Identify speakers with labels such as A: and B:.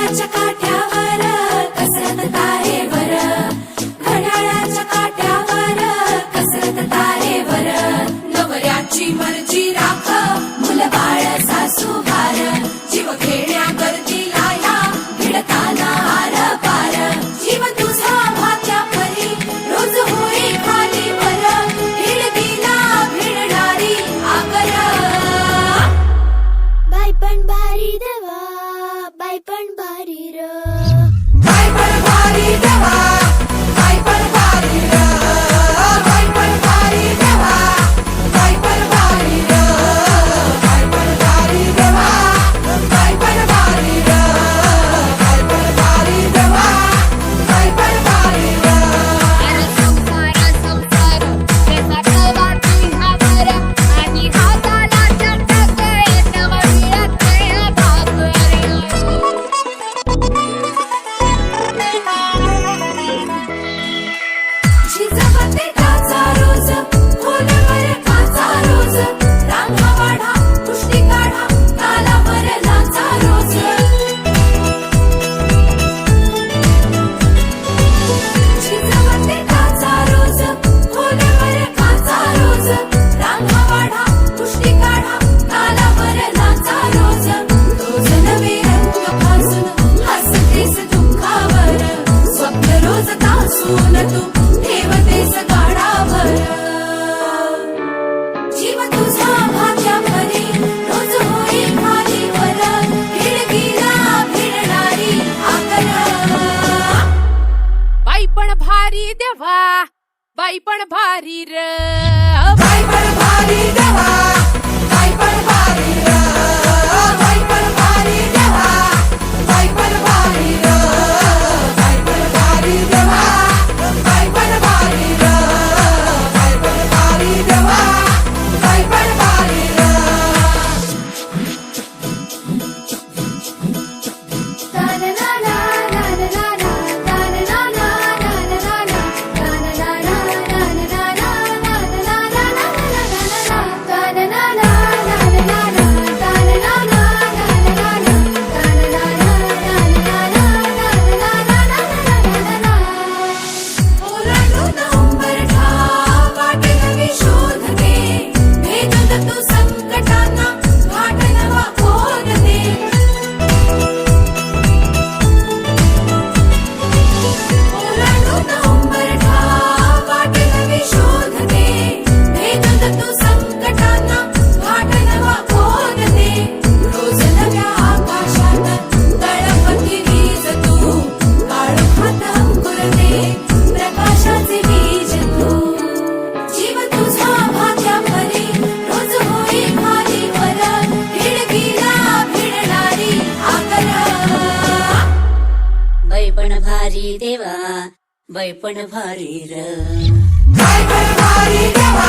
A: घड्याळाच्या काठ्यावर कसरत तारेवर, घड्याळाच्या काठ्यावर कसरत तारेवर, नवऱ्याची मर्जी राख मुल बाळ सासू भार, जीव खेळण्याकरती लाया भिडताना आर पार, जीव तुझा भात्या परी रोज होई खाली वर, भिडकीला भिडणारी आकर.
B: बाई पण भारी देवा, बाई पण भारी र,
A: बाई पण भारी देवा, बाई पण भारी र, बाई पण भारी देवा, बाई पण भारी र, बाई पण भारी देवा, बाई पण भारी र, बाई पण भारी देवा, बाई पण भारी र.
C: संसार प्रेमाचं वाटून हावर आणि हाताला चटक येतं मिळत भाकर.
A: झिजवते टाचा रोज, खोलवर काचा रोज, रांगा वाढा, कुस्ती काढा, तालावर नाचा रोज. झिजवते टाचा रोज, खोलवर काचा रोज, रांगा वाढा, कुस्ती काढा, तालावर नाचा रोज. रोज नवे रंग फासून हसतेस दुःखावर, स्वप्न रोज तासून तू ठेवतेस गाडावर, जीव तुझा भाग्या परी रोज होई खाली वर, भिडकीला भिडणारी आकर.
C: बाई पण भारी देवा, बाई पण भारी र,
A: बाई पण भारी देवा, बाई पण भारी र, बाई पण भारी देवा, बाई पण भारी र, बाई पण भारी देवा, बाई पण भारी र, बाई पण भारी देवा, बाई पण भारी र. ओलांडून उंबरठा वाट नवी शोधते, भेदून तू संकटांना घाट नवा खोदते. ओलांडून उंबरठा वाट नवी शोधते, भेदून तू संकटांना घाट नवा खोदते. रोज नव्या आकाशात तळपती वीज तू, काळोखात अंकुरते प्रकाशाचे बीज तू, जीव तुझा भाग्या परी रोज होई खाली वर, भिडकीला भिडणारी आकर.
D: बाई पण भारी देवा, बाई पण भारी र,
A: बाई पण भारी देवा,